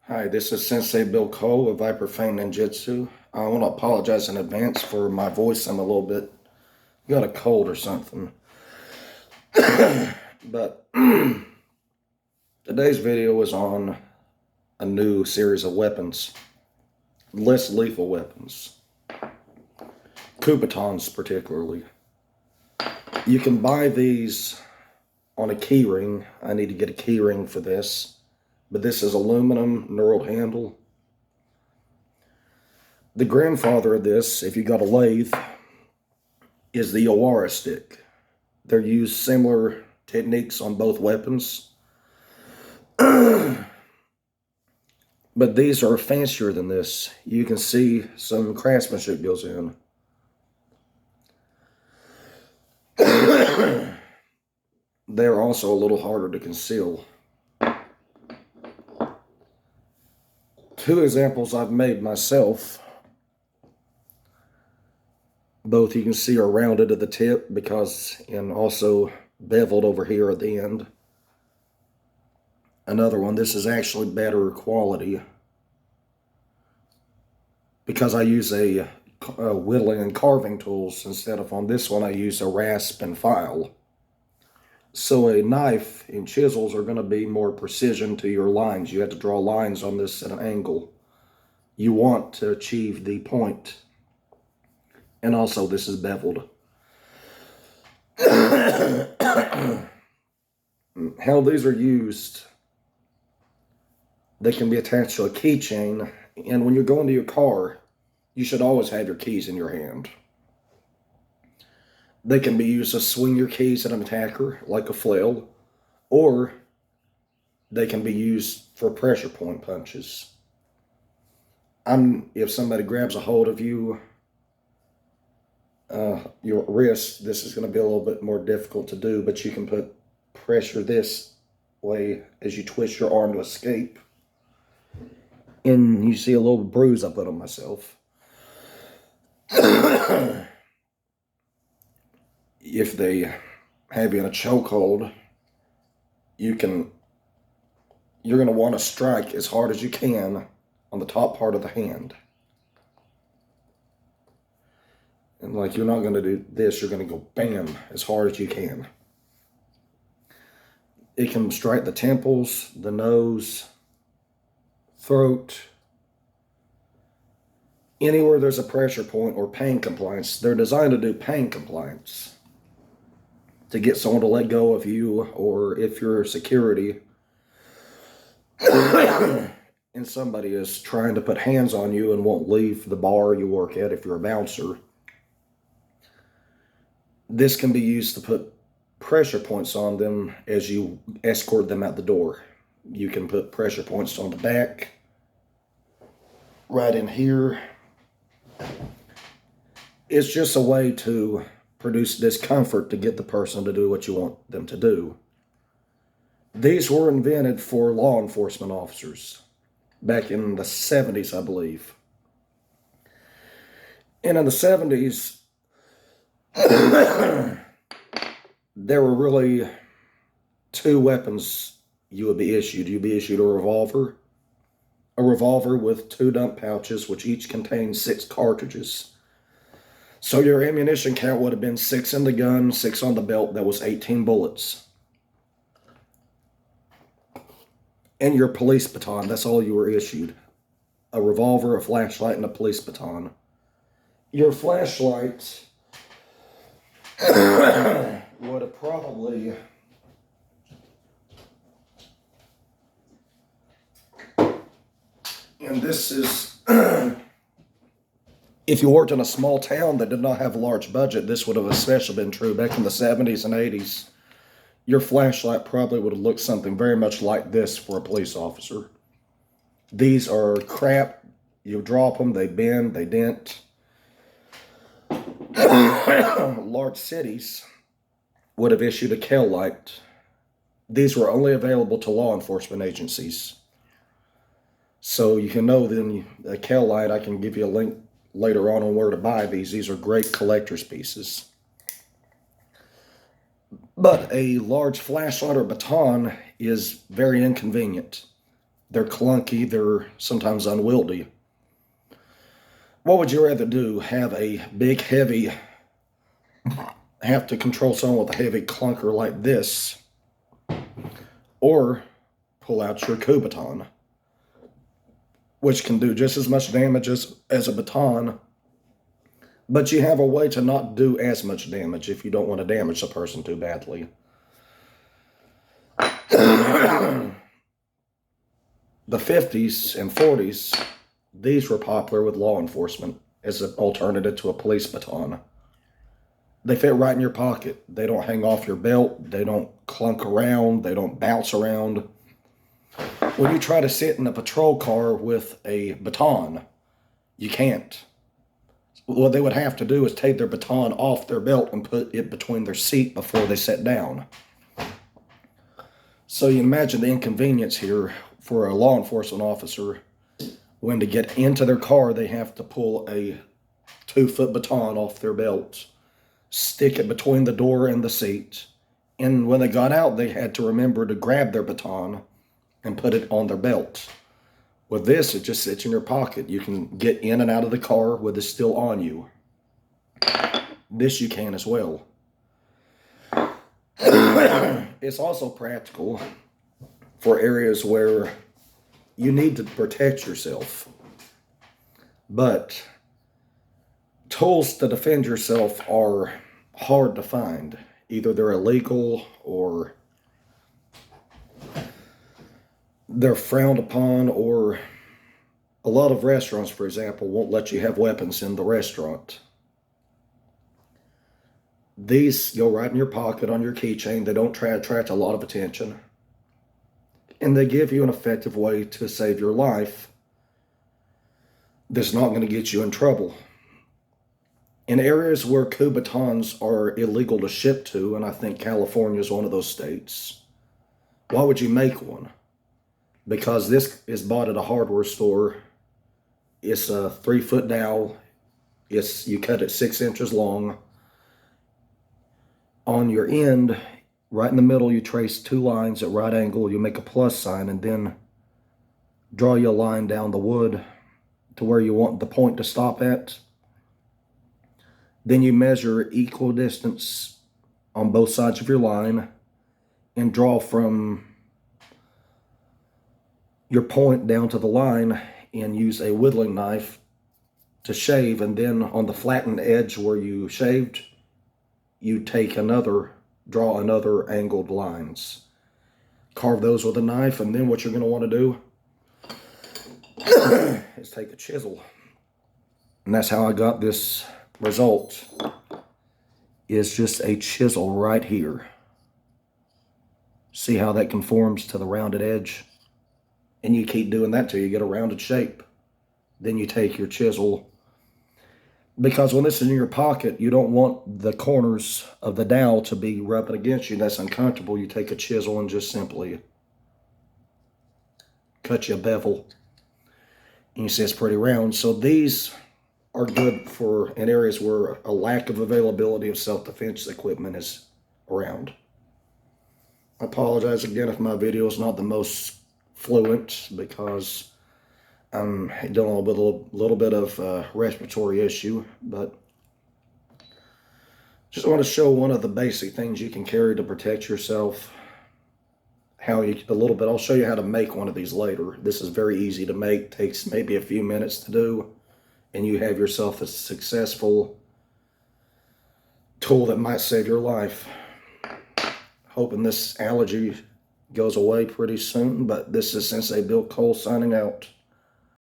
Hi, this is Sensei Bill Cole of Viper Fang Ninjutsu. I want to apologize in advance for my voice. I'm a little bit got a cold or something. But today's video is on a new series of weapons, less lethal weapons, Kubotans particularly. You can buy these on a key ring. I need to get a key ring for this, but this is aluminum knurled handle. The grandfather of this, if you got a lathe, is the Owara stick. They're used similar techniques on both weapons. But these are fancier than this. You can see some craftsmanship goes in. They're also a little harder to conceal. Two examples I've made myself. Both you can see are rounded at the tip and also beveled over here at the end. Another one, this is actually better quality because I use a whittling and carving tools instead of on this one I use a rasp and file. So a knife and chisels are going to be more precision to your lines. You have to draw lines on this at an angle. You want to achieve the point. And also this is beveled. How these are used, they can be attached to a keychain, and when you're going to your car, you should always have your keys in your hand. They can be used to swing your keys at an attacker, like a flail, or they can be used for pressure point punches. If somebody grabs a hold of you, your wrist, this is going to be a little bit more difficult to do, but you can put pressure this way as you twist your arm to escape. And you see a little bruise I put on myself. If they have you in a chokehold, you're going to want to strike as hard as you can on the top part of the hand. And like, you're not going to do this, you're going to go bam as hard as you can. It can strike the temples, the nose, throat, anywhere there's a pressure point or pain compliance. They're designed to do pain compliance, to get someone to let go of you, or if you're security and somebody is trying to put hands on you and won't leave the bar you work at, if you're a bouncer, this can be used to put pressure points on them as you escort them out the door. You can put pressure points on the back, right in here. It's just a way to produce discomfort to get the person to do what you want them to do. These were invented for law enforcement officers back in the 70s, I believe. And in the 70s, there were really two weapons you would be issued. You'd be issued a revolver with 2 dump pouches, which each contained 6 cartridges. So your ammunition count would have been 6 in the gun, 6 on the belt. That was 18 bullets. And your police baton, that's all you were issued. A revolver, a flashlight, and a police baton. Your flashlight would have probably... And this is... If you worked in a small town that did not have a large budget, this would have especially been true back in the 70s and 80s. Your flashlight probably would have looked something very much like this for a police officer. These are crap. You drop them, they bend, they dent. Large cities would have issued a tail light. These were only available to law enforcement agencies. So you can know then a tail light, I can give you a link later on where to buy these. These are great collector's pieces. But a large flashlight or baton is very inconvenient. They're clunky, they're sometimes unwieldy. What would you rather do? Have a big, heavy, have to control someone with a heavy clunker like this, or pull out your Kubotan, which can do just as much damage as a baton, but you have a way to not do as much damage if you don't want to damage the person too badly. The 50s and 40s, these were popular with law enforcement as an alternative to a police baton. They fit right in your pocket. They don't hang off your belt. They don't clunk around. They don't bounce around. When you try to sit in a patrol car with a baton, you can't. What they would have to do is take their baton off their belt and put it between their seat before they sit down. So you imagine the inconvenience here for a law enforcement officer. When to get into their car, they have to pull a 2-foot baton off their belt, stick it between the door and the seat, and when they got out, they had to remember to grab their baton and put it on their belt. With this, it just sits in your pocket. You can get in and out of the car with it still on you. This you can as well. It's also practical for areas where you need to protect yourself. But tools to defend yourself are hard to find. Either they're illegal or they're frowned upon, or a lot of restaurants, for example, won't let you have weapons in the restaurant. These go right in your pocket on your keychain. They don't try to attract a lot of attention. And they give you an effective way to save your life that's not going to get you in trouble. In areas where Kubotans are illegal to ship to, and I think California is one of those states, why would you make one? Because this is bought at a hardware store. It's a 3-foot dowel. You cut it 6 inches long. On your end, right in the middle, you trace 2 lines at right angle. You make a plus sign and then draw your line down the wood to where you want the point to stop at. Then you measure equal distance on both sides of your line and draw from your point down to the line and use a whittling knife to shave. And then on the flattened edge where you shaved, you draw another angled lines. Carve those with a knife, and then what you're going to want to do is take a chisel. And that's how I got this result, is just a chisel right here. See how that conforms to the rounded edge? And you keep doing that till you get a rounded shape. Then you take your chisel, because when this is in your pocket, you don't want the corners of the dowel to be rubbing against you. That's uncomfortable. You take a chisel and just simply cut you a bevel. And you see it's pretty round. So these are good for in areas where a lack of availability of self-defense equipment is around. I apologize again if my video is not the most fluent, because I'm dealing with a little bit of respiratory issue, but just want to show one of the basic things you can carry to protect yourself. I'll show you how to make one of these later. This is very easy to make, takes maybe a few minutes to do, and you have yourself a successful tool that might save your life. Hoping this allergy goes away pretty soon, but this is Sensei Bill Cole signing out.